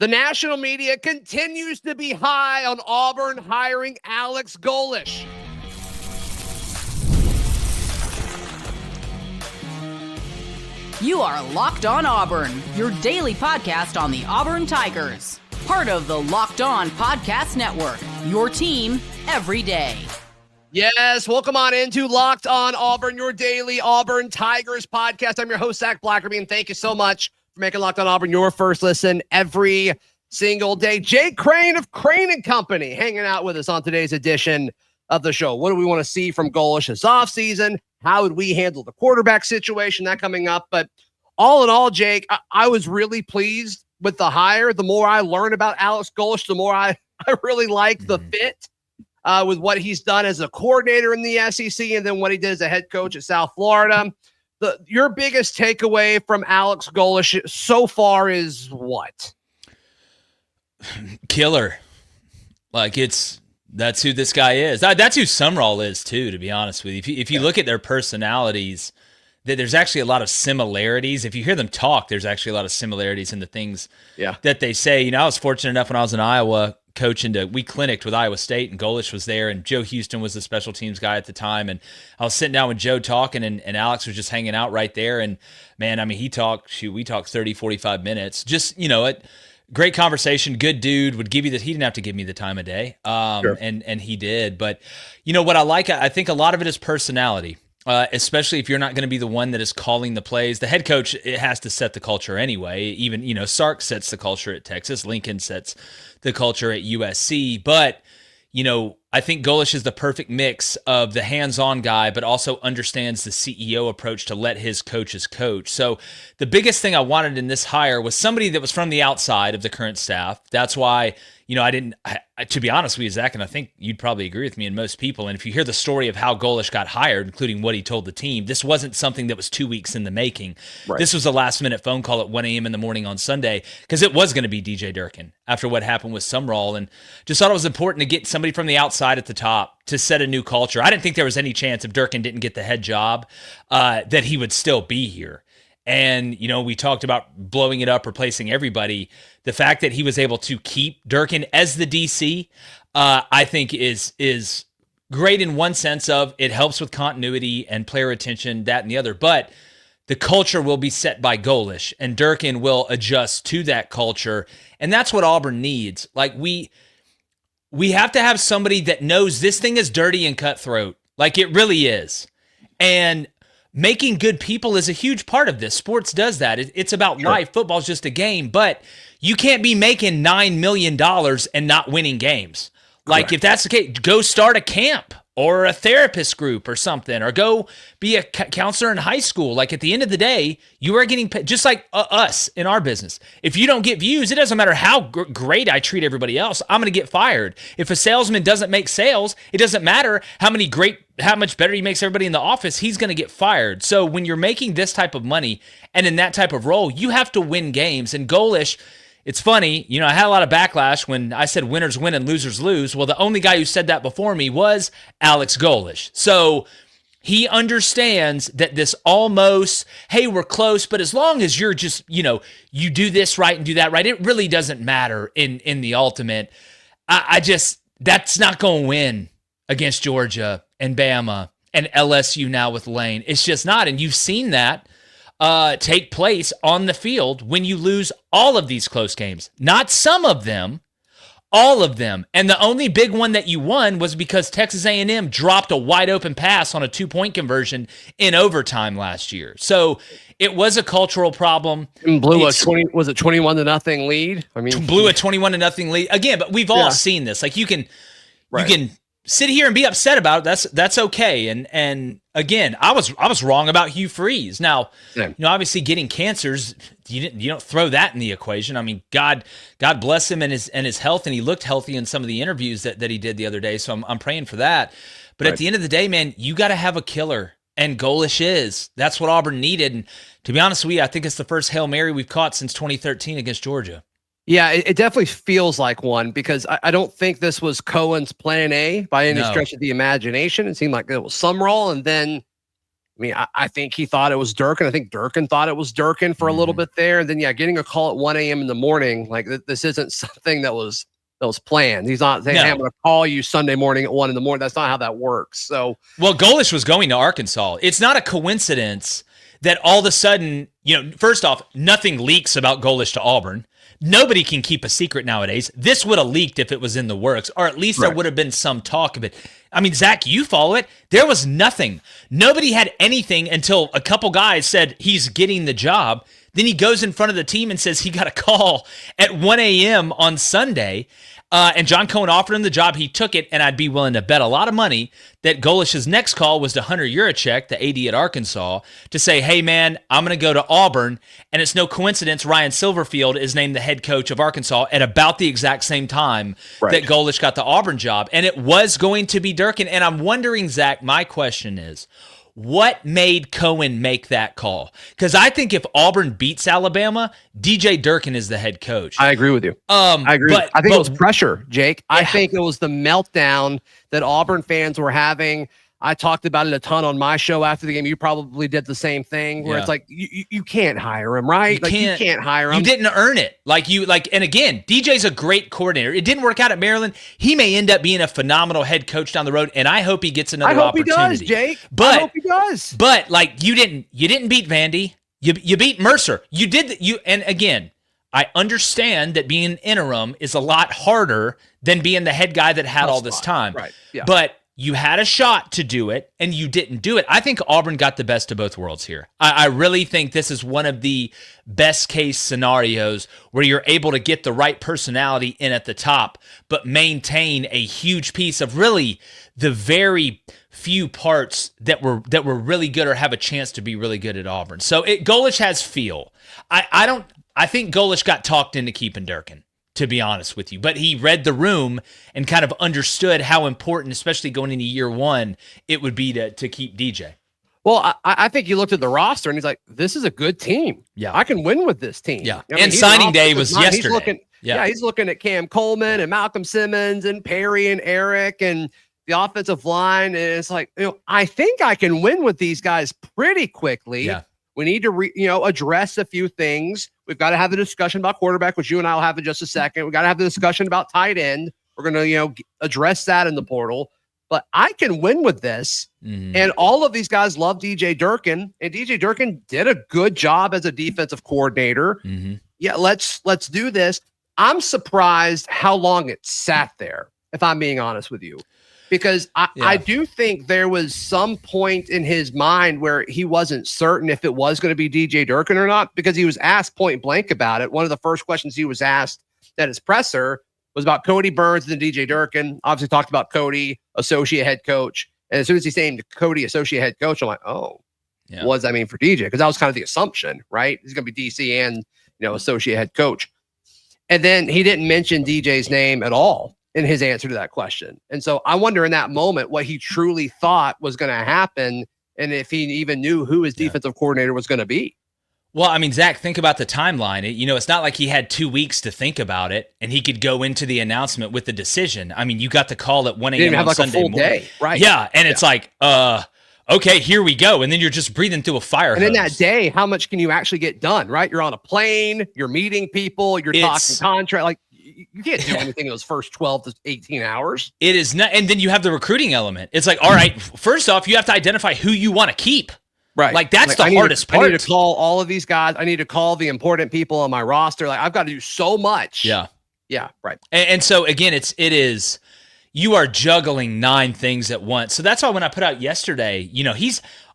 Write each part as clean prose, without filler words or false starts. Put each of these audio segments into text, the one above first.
The national media continues to be high on Auburn hiring Alex Golesh. You are Locked On Auburn, your daily podcast on the Auburn Tigers. Part of the Locked On Podcast Network, your team every day. Yes, welcome on into Locked On Auburn, your daily Auburn Tigers podcast. I'm your host, Zach Blackerby, and thank you so much for making Locked On Auburn your first listen every single day. Jake Crain of Crain and Company hanging out with us on today's edition of the show. What do we want to see from Golesh this offseason? How would we handle the quarterback situation? That coming up. But all in all, Jake, I was really pleased with the hire. The more I learn about Alex Golesh, the more I really like the fit with what he's done as a coordinator in the SEC and then what he did as a head coach at South Florida. Your biggest takeaway from Alex Golesh so far is what? Killer. Like that's who this guy is. That's who Sumrall is too, to be honest with you. If you look at their personalities, there's actually a lot of similarities. If you hear them talk, there's actually a lot of similarities in the things that they say. You know, I was fortunate enough when I was in Iowa coaching we clinicked with Iowa State, and Golesh was there, and Joe Houston was the special teams guy at the time. And I was sitting down with Joe talking, and Alex was just hanging out right there. And man, I mean, we talked 30, 45 minutes. Just, you know, great conversation, good dude, would give you he didn't have to give me the time of day. Sure. And he did. But you know what I like, I think a lot of it is personality. Especially if you're not going to be the one that is calling the plays. The head coach, it has to set the culture anyway. Even, you know, Sark sets the culture at Texas. Lincoln sets the culture at USC. But, you know, I think Golesh is the perfect mix of the hands-on guy, but also understands the CEO approach to let his coaches coach. So the biggest thing I wanted in this hire was somebody that was from the outside of the current staff. That's why, you know, to be honest with you, Zach, and I think you'd probably agree with me and most people, and if you hear the story of how Golesh got hired, including what he told the team, this wasn't something that was 2 weeks in the making. Right. This was a last-minute phone call at 1 a.m. in the morning on Sunday, because it was going to be DJ Durkin after what happened with Sumrall, and just thought it was important to get somebody from the outside at the top to set a new culture. I didn't think there was any chance if Durkin didn't get the head job that he would still be here. And, you know, we talked about blowing it up, replacing everybody. The fact that he was able to keep Durkin as the DC, I think is great in one sense of it helps with continuity and player retention, that and the other. But the culture will be set by Golesh, and Durkin will adjust to that culture. And that's what Auburn needs. Like, we have to have somebody that knows this thing is dirty and cutthroat. Like, it really is. And making good people is a huge part of this. Sports does that. It's about life. Football's just a game, but you can't be making $9 million and not winning games. Like, correct. If that's the case, go start a camp or a therapist group or something, or go be a counselor in high school. Like, at the end of the day, you are getting paid, just like us in our business. If you don't get views, it doesn't matter how great I treat everybody else, I'm going to get fired. If a salesman doesn't make sales, it doesn't matter how much better he makes everybody in the office, he's going to get fired. So when you're making this type of money and in that type of role, you have to win games. And Golesh, it's funny, you know, I had a lot of backlash when I said winners win and losers lose. Well, the only guy who said that before me was Alex Golesh. So he understands that this almost, hey, we're close, but as long as you're just, you know, you do this right and do that right, it really doesn't matter in the ultimate. That's not going to win against Georgia and Bama and LSU now with Lane. It's just not. And you've seen that take place on the field when you lose all of these close games. Not some of them, all of them. And the only big one that you won was because Texas A&M dropped a wide open pass on a 2-point conversion in overtime last year. So it was a cultural problem. And blew a 21-0 lead? I mean, blew a 21-0 lead. Again, but we've all seen this. Like, you can sit here and be upset about it. That's okay. And again, I was wrong about Hugh Freeze. Now, you know, obviously getting cancers, you don't throw that in the equation. I mean, God bless him and his health, and he looked healthy in some of the interviews that he did the other day. So I'm praying for that. But at the end of the day, man, you got to have a killer, and Golesh is. That's what Auburn needed. And to be honest with you, I think it's the first Hail Mary we've caught since 2013 against Georgia. Yeah, it definitely feels like one, because I don't think this was Cohen's plan A by any stretch of the imagination. It seemed like it was Sumrall, and then mean, I think he thought it was Durkin. I think Durkin thought it was Durkin for a little bit there. And then, getting a call at 1 a.m. in the morning, like this isn't something that was planned. He's not saying, hey, I'm going to call you Sunday morning at 1 a.m. That's not how that works. So, well, Golesh was going to Arkansas. It's not a coincidence that all of a sudden, first off, nothing leaks about Golesh to Auburn. Nobody can keep a secret nowadays. This would have leaked if it was in the works, or at least there would have been some talk of it. I mean, Zach, you follow it. There was nothing. Nobody had anything until a couple guys said he's getting the job. Then he goes in front of the team and says he got a call at 1 a.m. on Sunday. And John Cohen offered him the job. He took it, and I'd be willing to bet a lot of money that Golesh's next call was to Hunter Yurachek, the AD at Arkansas, to say, hey, man, I'm going to go to Auburn. And it's no coincidence Ryan Silverfield is named the head coach of Arkansas at about the exact same time that Golesh got the Auburn job. And it was going to be Durkin. And I'm wondering, Zach, my question is, what made Cohen make that call? Because I think if Auburn beats Alabama, DJ Durkin is the head coach. I agree with you. I agree. I think it was pressure, Jake. Yeah. I think it was the meltdown that Auburn fans were having. I talked about it a ton on my show after the game. You probably did the same thing where it's like, you can't hire him, right? You can't hire him. You didn't earn it. And again, DJ's a great coordinator. It didn't work out at Maryland. He may end up being a phenomenal head coach down the road, and I hope he gets another opportunity. I hope he does, Jake. I hope he does. But you didn't beat Vandy. You beat Mercer. And again, I understand that being an interim is a lot harder than being the head guy that had all this time. Right. Yeah. But you had a shot to do it, and you didn't do it. I think Auburn got the best of both worlds here. I really think this is one of the best-case scenarios where you're able to get the right personality in at the top, but maintain a huge piece of really the very few parts that were really good or have a chance to be really good at Auburn. So Golesh has feel. I think Golesh got talked into keeping Durkin, to be honest with you. But he read the room and kind of understood how important, especially going into year one, it would be to keep DJ. Well, I think he looked at the roster and he's like, this is a good team. Yeah. I can win with this team. Yeah. And signing day was yesterday. He's looking at Cam Coleman and Malcolm Simmons and Perry and Eric and the offensive line. And it's like, I think I can win with these guys pretty quickly. Yeah. We need to address a few things. We've got to have a discussion about quarterback, which you and I will have in just a second. We've got to have the discussion about tight end. We're going to, address that in the portal. But I can win with this. Mm-hmm. And all of these guys love DJ Durkin. And DJ Durkin did a good job as a defensive coordinator. Mm-hmm. Yeah, let's do this. I'm surprised how long it sat there, if I'm being honest with you. Because I do think there was some point in his mind where he wasn't certain if it was going to be DJ Durkin or not, because he was asked point blank about it. One of the first questions he was asked at his presser was about Cody Burns and DJ Durkin. Obviously talked about Cody, associate head coach. And as soon as he named Cody, associate head coach, I'm like, what does that mean for DJ? Because that was kind of the assumption, right? He's going to be DC and, associate head coach. And then he didn't mention DJ's name at all in his answer to that question. And so I wonder in that moment what he truly thought was going to happen and if he even knew who his defensive coordinator was going to be. Well, I mean, Zach, think about the timeline. It's not like he had 2 weeks to think about it and he could go into the announcement with the decision. I mean, you got the call at 1 a.m. on Sunday morning. Day, right? Yeah, and it's like, okay, here we go. And then you're just breathing through a fire hose. And in that day, how much can you actually get done, right? You're on a plane, you're meeting people, you're talking contract. Like, you can't do anything in those first 12 to 18 hours. It is not. And then you have the recruiting element. It's like, all right, first off, you have to identify who you want to keep. Right. Like, that's the hardest part. I need to call all of these guys. I need to call the important people on my roster. Like, I've got to do so much. Yeah. Yeah. Right. And so, again, you are juggling 9 things at once. So that's why when I put out yesterday,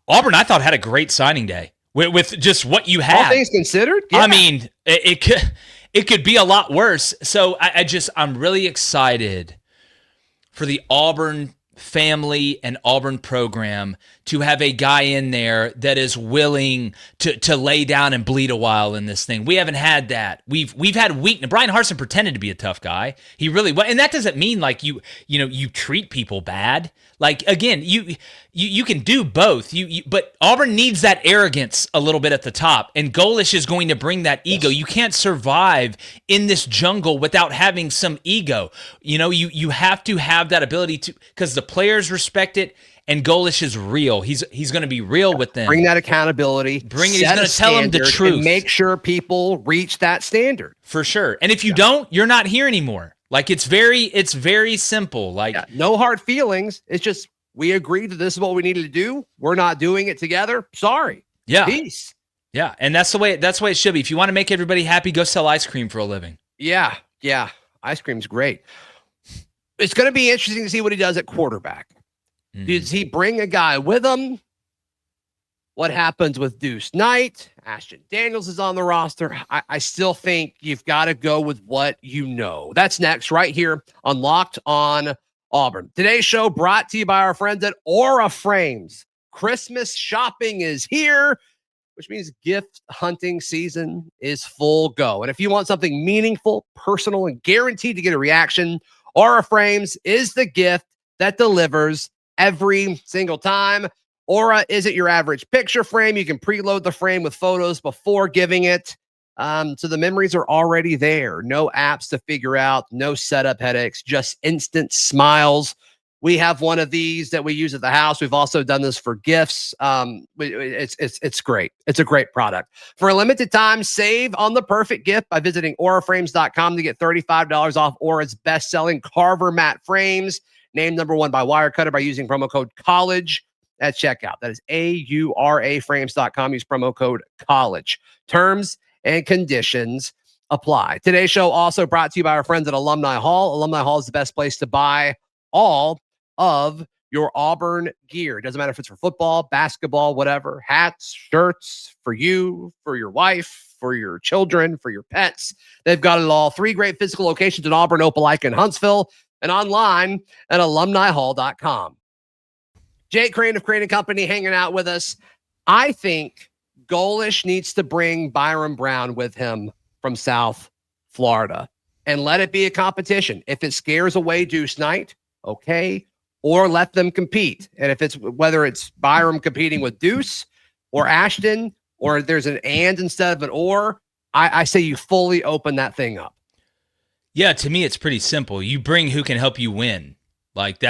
Auburn, I thought, had a great signing day with just what you have. All things considered. Yeah. I mean, it could be a lot worse. So I'm really excited for the Auburn family and Auburn program to have a guy in there that is willing to lay down and bleed a while in this thing. We haven't had that. We've had weakness. Brian Harsin pretended to be a tough guy. He really was, and that doesn't mean like you treat people bad. Like, again, you can do both. But Auburn needs that arrogance a little bit at the top, and Golesh is going to bring that ego. You can't survive in this jungle without having some ego. You have to have that ability to, because the players respect it, and Golesh is real. He's going to be real with them. Bring that accountability. He's going to tell them the truth. And make sure people reach that standard. For sure. And if you don't, you're not here anymore. Like, it's very simple. Like, no hard feelings. It's just, we agreed that this is what we needed to do. We're not doing it together. Sorry. Yeah. Peace. Yeah. And that's the way it should be. If you want to make everybody happy, go sell ice cream for a living. Yeah. Yeah. Ice cream's great. It's going to be interesting to see what he does at quarterback. Does he bring a guy with him? What happens with Deuce Knight? Ashton Daniels is on the roster. I still think you've got to go with what you know. That's next right here on Locked on Auburn. Today's show brought to you by our friends at Aura Frames. Christmas shopping is here, which means gift hunting season is full go. And if you want something meaningful, personal, and guaranteed to get a reaction, Aura Frames is the gift that delivers every single time. Aura isn't your average picture frame. You can preload the frame with photos before giving it. So the memories are already there. No apps to figure out, no setup headaches, just instant smiles. We have one of these that we use at the house. We've also done this for gifts. It's great. It's a great product. For a limited time, save on the perfect gift by visiting auraframes.com to get $35 off Aura's best-selling Carver matte frames. Named #1 by Wirecutter by using promo code COLLEGE at checkout. That is auraframes.com. Use promo code COLLEGE. Terms and conditions apply. Today's show also brought to you by our friends at Alumni Hall. Alumni Hall is the best place to buy all of your Auburn gear. It doesn't matter if it's for football, basketball, whatever. Hats, shirts, for you, for your wife, for your children, for your pets. They've got it all. 3 great physical locations in Auburn, Opelika, and Huntsville, and online at alumnihall.com. Jake Crain of Crain & Company hanging out with us. I think Golesh needs to bring Byron Brown with him from South Florida and let it be a competition. If it scares away Deuce Knight, okay, or let them compete. And if it's whether it's Byron competing with Deuce or Ashton, or there's an and instead of an or, I say you fully open that thing up. Yeah, to me, it's pretty simple. You bring who can help you win. Like,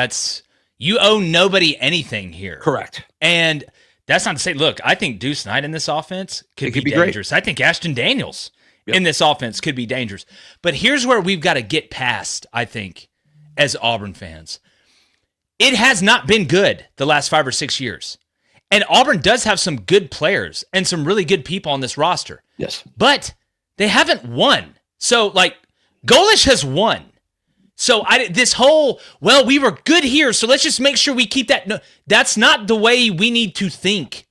you owe nobody anything here. Correct. And that's not to say, look, I think Deuce Knight in this offense could be dangerous. Great. I think Ashton Daniels in this offense could be dangerous. But here's where we've got to get past, I think, as Auburn fans. It has not been good the last 5 or 6 years. And Auburn does have some good players and some really good people on this roster. Yes. But they haven't won. So, like, Golesh has won. So we were good here, so let's just make sure we keep that. No, that's not the way we need to think.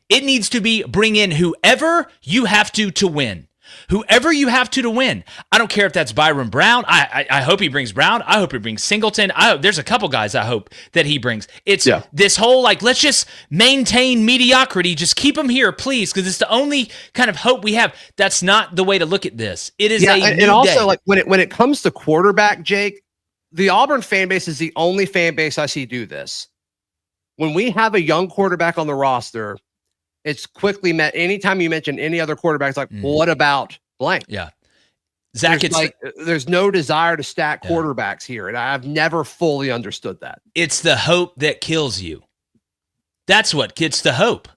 It needs to be bring in whoever you have to win. Whoever you have to win. I don't care if that's Byron Brown. I hope he brings Brown. I hope he brings Singleton. There's a couple guys I hope that he brings. It's this whole, like, let's just maintain mediocrity. Just keep them here, please, because it's the only kind of hope we have. That's not the way to look at this. It is and also, like, when it comes to quarterback, Jake, the Auburn fan base is the only fan base I see do this. When we have a young quarterback on the roster, it's quickly met. Anytime you mention any other quarterbacks, like, well, what about blank? Yeah. Zach, there's no desire to stack quarterbacks here, and I've never fully understood that. It's the hope that kills you. That's what gets the hope.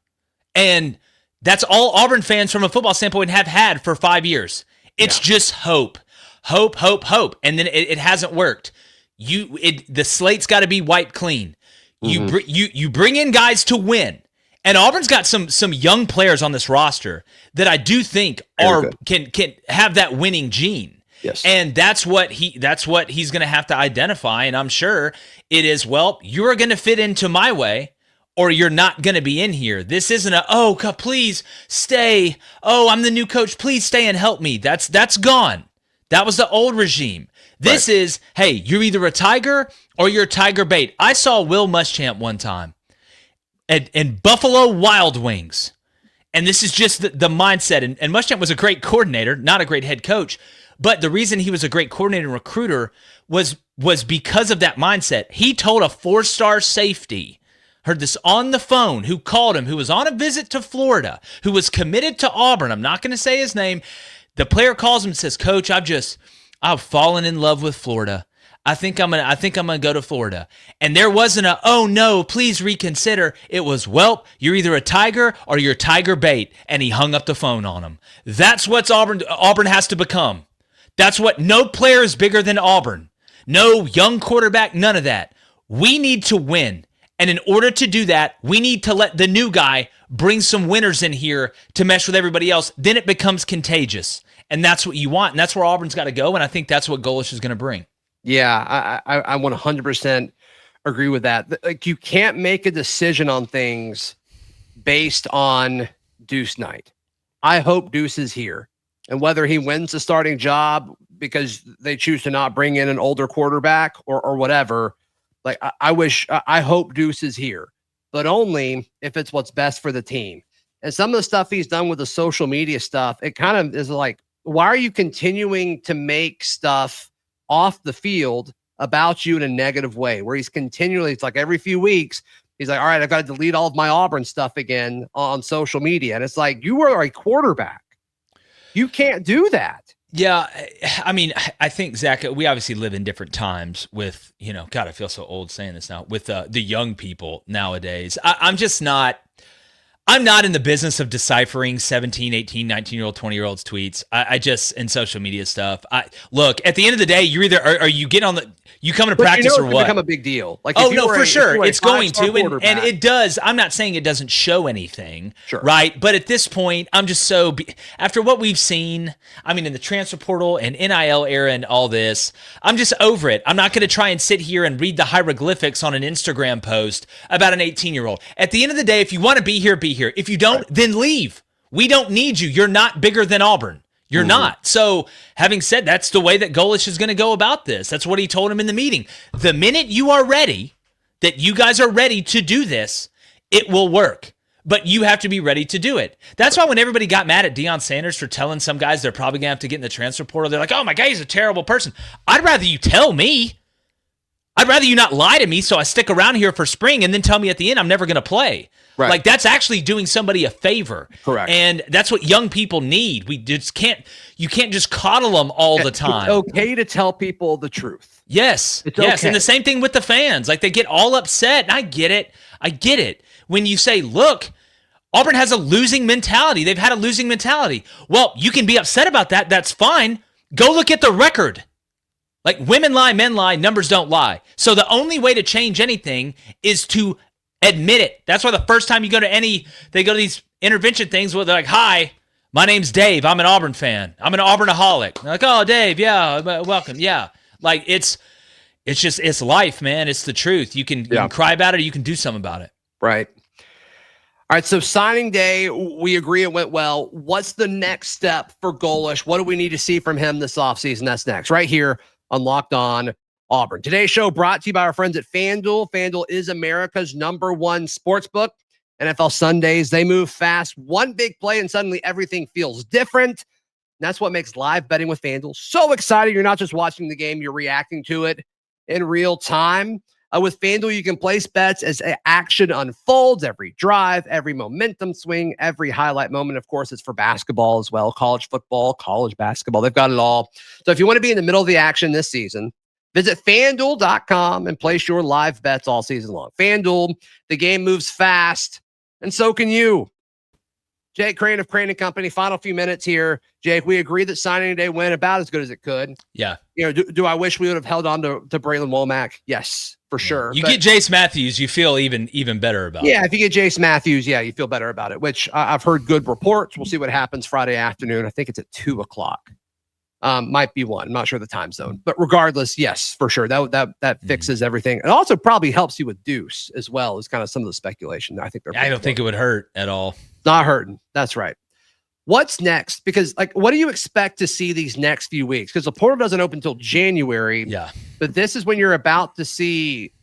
And that's all Auburn fans from a football standpoint have had for 5 years. It's just hope. Hope. And then it hasn't worked. The slate's got to be wiped clean. You bring in guys to win. And Auburn's got some young players on this roster that I do think can have that winning gene. Yes. And that's what he's going to have to identify. And I'm sure it is, well, you're going to fit into my way or you're not going to be in here. This isn't please stay. Oh, I'm the new coach. Please stay and help me. That's gone. That was the old regime. This is, hey, you're either a Tiger or you're a Tiger bait. I saw Will Muschamp one time and Buffalo Wild Wings. And this is just the mindset. And Muschamp was a great coordinator, not a great head coach. But the reason he was a great coordinator and recruiter was because of that mindset. He told a 4-star safety, heard this on the phone, who called him, who was on a visit to Florida, who was committed to Auburn. I'm not going to say his name. The player calls him and says, Coach, I've fallen in love with Florida. I think I'm gonna go to Florida. And there wasn't a, oh no, please reconsider. It was, well, you're either a Tiger or you're Tiger bait. And he hung up the phone on him. That's what Auburn has to become. That's what, no player is bigger than Auburn. No young quarterback, none of that. We need to win. And in order to do that, we need to let the new guy bring some winners in here to mesh with everybody else. Then it becomes contagious. And that's what you want. And that's where Auburn's got to go. And I think that's what Golesh is going to bring. Yeah, I 100% agree with that. Like, you can't make a decision on things based on Deuce Knight. I hope Deuce is here. And whether he wins the starting job because they choose to not bring in an older quarterback or whatever, like, I hope Deuce is here, but only if it's what's best for the team. And some of the stuff he's done with the social media stuff, it kind of is like, why are you continuing to make stuff off the field about you in a negative way, where he's continually, it's like every few weeks, he's like, all right, I've got to delete all of my Auburn stuff again on social media. And it's like, you are a quarterback. You can't do that. Yeah, I mean, I think, Zach, we obviously live in different times with, God, I feel so old saying this now, with the young people nowadays. I'm not in the business of deciphering 17, 18, 19-year-old, 20-year-olds tweets. I just, in social media stuff. Look, at the end of the day, you're either, are you get on the, you come to practice or what? Become a big deal. Like, oh no, for sure, it's going to, and it does. I'm not saying it doesn't show anything, sure, right? But at this point, I'm just after what we've seen. I mean, in the transfer portal and NIL era and all this, I'm just over it. I'm not going to try and sit here and read the hieroglyphics on an Instagram post about an 18-year-old. At the end of the day, if you want to be here, be here. If you don't, then leave. We don't need you. You're not bigger than Auburn. You're not. So, having said that's the way that Golesh is going to go about this. That's what he told him in the meeting. The minute you are ready, that you guys are ready to do this, it will work. But you have to be ready to do it. That's why when everybody got mad at Deion Sanders for telling some guys they're probably going to have to get in the transfer portal, they're like, oh my God, he's a terrible person. I'd rather you tell me. I'd rather you not lie to me so I stick around here for spring and then tell me at the end I'm never going to play. Right. Like, that's actually doing somebody a favor. Correct. And that's what young people need. You can't just coddle them all the time. It's okay to tell people the truth. Yes. It's yes. Okay. And the same thing with the fans. Like, they get all upset. And I get it. When you say, look, Auburn has a losing mentality. They've had a losing mentality. Well, you can be upset about that. That's fine. Go look at the record. Like, women lie, men lie, numbers don't lie. So the only way to change anything is to admit it. That's why the first time you go to they go to these intervention things where they're like, hi, my name's Dave. I'm an Auburn fan. I'm an Auburnaholic. They're like, oh, Dave, yeah, welcome. Yeah. Like, it's life, man. It's the truth. You can cry about it or you can do something about it. Right. All right, so signing day, we agree it went well. What's the next step for Golesh? What do we need to see from him this offseason? That's next, right here on Locked On Auburn. Today's show brought to you by our friends at FanDuel. FanDuel is America's #1 sportsbook. NFL Sundays, they move fast. One big play and suddenly everything feels different. And that's what makes live betting with FanDuel so exciting. You're not just watching the game, you're reacting to it in real time. With FanDuel, you can place bets as action unfolds, every drive, every momentum swing, every highlight moment. Of course, it's for basketball as well, college football, college basketball. They've got it all. So if you want to be in the middle of the action this season, visit FanDuel.com and place your live bets all season long. FanDuel, the game moves fast, and so can you. Jake Crain of Crain & Company, final few minutes here. Jake, we agree that signing day went about as good as it could. Yeah. Do I wish we would have held on to Braylon Womack? Yes, for sure. You get Jace Matthews, you feel even better about it. Yeah, if you get Jace Matthews, you feel better about it, which I've heard good reports. We'll see what happens Friday afternoon. I think it's at 2:00. Might be 1. I'm not sure the time zone. But regardless, yes, for sure. That fixes everything. It also probably helps you with Deuce as well, is kind of some of the speculation. I don't think it would hurt at all. Not hurting. That's right. What's next? Because, what do you expect to see these next few weeks? Because the portal doesn't open until January. Yeah. But this is when you're about to see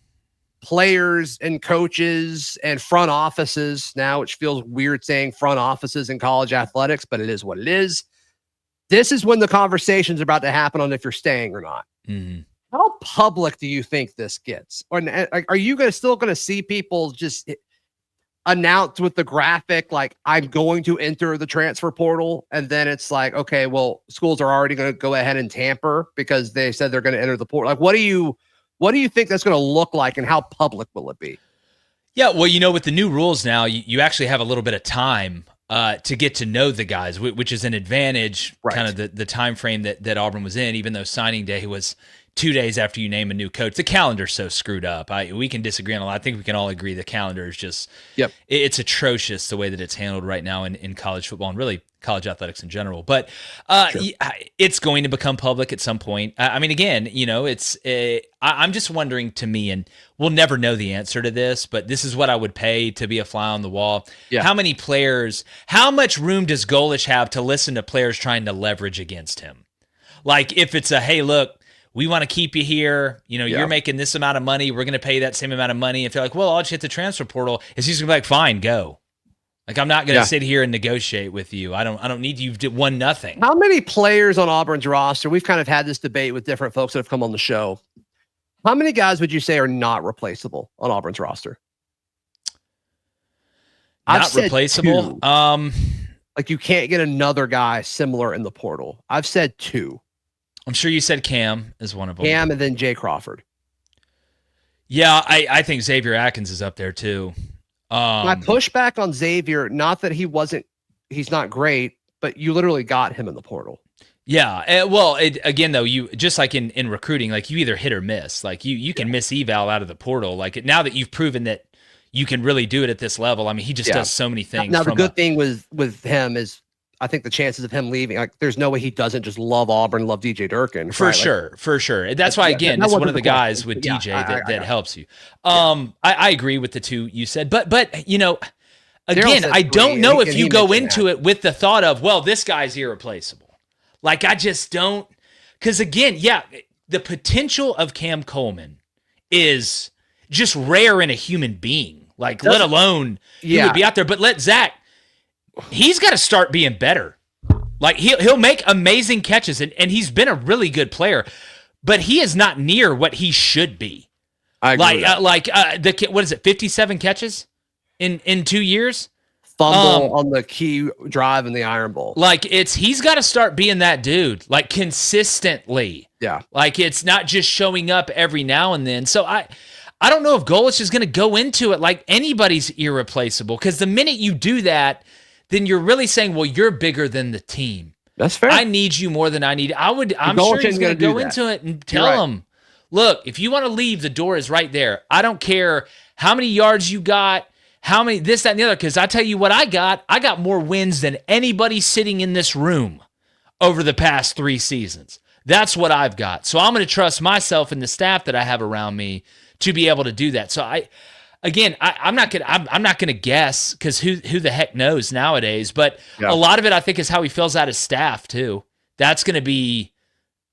players and coaches and front offices now, which feels weird saying front offices in college athletics, but it is what it is. This is when the conversation's about to happen on if you're staying or not. Mm-hmm. How public do you think this gets? Or are you still going to see people just... announced with the graphic, like, I'm going to enter the transfer portal, and then it's like, okay, well, schools are already going to go ahead and tamper because they said they're going to enter the portal. Like, what do you think that's going to look like, and how public will it be? Yeah, well, with the new rules now, you actually have a little bit of time to get to know the guys, which is an advantage, right. Kind of the time frame that Auburn was in, even though signing day was 2 days after you name a new coach. The calendar's so screwed up. We can disagree on a lot. I think we can all agree the calendar is just, it's atrocious the way that it's handled right now in college football and really college athletics in general. But it's going to become public at some point. I mean, again, I'm just wondering, to me, and we'll never know the answer to this, but this is what I would pay to be a fly on the wall. Yeah. How many players, how much room does Golesh have to listen to players trying to leverage against him? Like, if it's a, hey, look, we want to keep you here. You're making this amount of money. We're going to pay you that same amount of money. If they're like, well, I'll just hit the transfer portal, is he's going to be like, fine, go. Like, I'm not going to sit here and negotiate with you. I don't need you to won nothing. How many players on Auburn's roster? We've kind of had this debate with different folks that have come on the show. How many guys would you say are not replaceable on Auburn's roster? Not replaceable? Like, you can't get another guy similar in the portal. I've said 2. I'm sure you said Cam is one of them. Cam and then Jay Crawford. Yeah, I think Xavier Atkins is up there too. My pushback on Xavier, not that he's not great, but you literally got him in the portal. Yeah. Again, though, you just like in recruiting, like, you either hit or miss. Like, you can miss eval out of the portal. Like, now that you've proven that you can really do it at this level, I mean, he just does so many things. Now, the good thing with him is, I think the chances of him leaving, like, there's no way he doesn't just love Auburn, love DJ Durkin. For sure. That's why, again, it's one of the guys with DJ that helps you. I agree with the 2 you said, but again, I don't know if you go into it with the thought of, well, this guy's irreplaceable. Like, I just don't, because again, the potential of Cam Coleman is just rare in a human being. Like, let alone he would be out there. But let Zach, he's got to start being better. Like, he'll make amazing catches, and he's been a really good player, but he is not near what he should be. I agree. What is it? 57 catches in 2 years. Fumble on the key drive in the Iron Bowl. Like, he's got to start being that dude, like, consistently. Yeah. Like, it's not just showing up every now and then. So I don't know if Golesh is going to go into it like anybody's irreplaceable, because the minute you do that, then you're really saying, well, you're bigger than the team. That's fair. I need you more than I need. I'm sure he's going to go into it and tell him, look, if you want to leave, the door is right there. I don't care how many yards you got, how many, this, that, and the other, because I tell you what I got more wins than anybody sitting in this room over the past 3 seasons. That's what I've got. So I'm going to trust myself and the staff that I have around me to be able to do that. So I'm not gonna guess, because who the heck knows nowadays. But a lot of it, I think, is how he fills out his staff too. That's going to be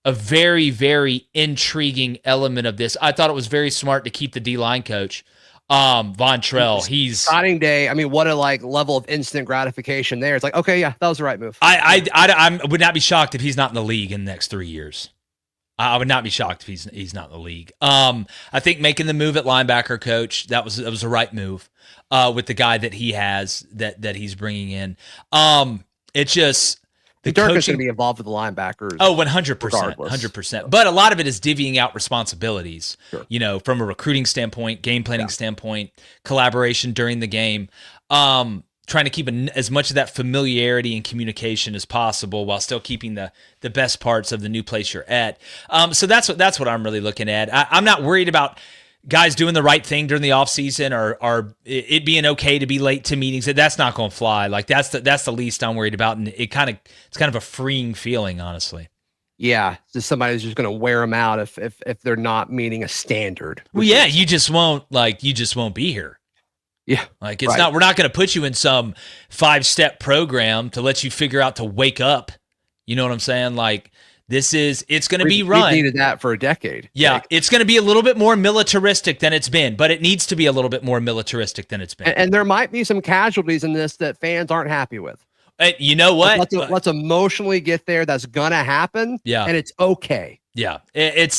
a very, very intriguing element of this. I thought it was very smart to keep the D-line coach, Von Trell. He's signing day. I mean, what a level of instant gratification there. It's like, okay, yeah, that was the right move. I would not be shocked if he's not in the league in the next 3 years. I would not be shocked if he's not in the league. I think making the move at linebacker coach, that was the right move with the guy that he has that he's bringing in. It's just the Durkin's going to be involved with the linebackers. Oh, 100%. But a lot of it is divvying out responsibilities, from a recruiting standpoint, game planning standpoint, collaboration during the game. Trying to keep as much of that familiarity and communication as possible while still keeping the best parts of the new place you're at. So that's what I'm really looking at. I'm not worried about guys doing the right thing during the offseason or it being okay to be late to meetings. That's not going to fly. Like, that's the least I'm worried about, and it's kind of a freeing feeling, honestly. Yeah, just somebody who's just going to wear them out if they're not meeting a standard. Well, yeah, you just won't be here. Yeah. Like, we're not going to put you in some 5-step program to let you figure out to wake up. You know what I'm saying? Like, it's going to be run. We needed that for a decade. Yeah. It's going to be a little bit more militaristic than it's been, but it needs to be a little bit more militaristic than it's been. And there might be some casualties in this that fans aren't happy with. You know what? Let's emotionally get there. That's going to happen. Yeah. And it's okay. Yeah. It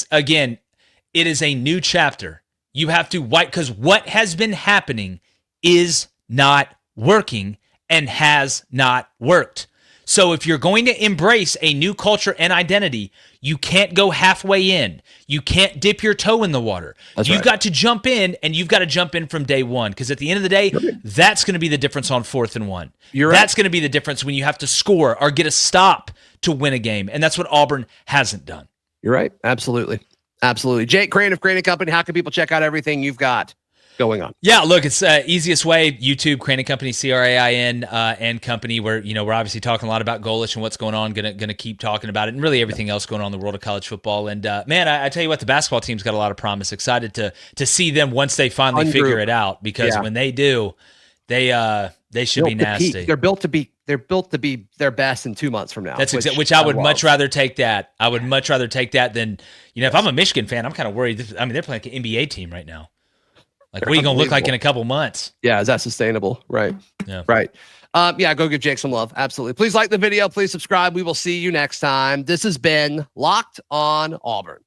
is a new chapter. You have to because what has been happening is not working and has not worked. So if you're going to embrace a new culture and identity, you can't go halfway in. You can't dip your toe in the water. You've got to jump in, and you've got to jump in from day one, because at the end of the day, that's going to be the difference on 4th and 1. That's going to be the difference when you have to score or get a stop to win a game, and that's what Auburn hasn't done. You're right. Absolutely. Absolutely. Jake Crain of Crain & Company, how can people check out everything you've got going on? Yeah, look, it's easiest way, YouTube, Crain & Company, C-R-A-I-N and Company, where, we're obviously talking a lot about Golesh and what's going on, gonna keep talking about it, and really everything else going on in the world of college football. And man, I tell you what, the basketball team's got a lot of promise. Excited to see them once they finally figure it out, because when they do, they should be nasty. They're built to be their best in 2 months from now. That's which I would much rather take that. I would much rather take that than, if I'm a Michigan fan, I'm kind of worried. I mean, they're playing like an NBA team right now. Like, what are you going to look like in a couple months? Yeah, is that sustainable? Right. Yeah. Right. Go give Jake some love. Absolutely. Please like the video. Please subscribe. We will see you next time. This has been Locked on Auburn.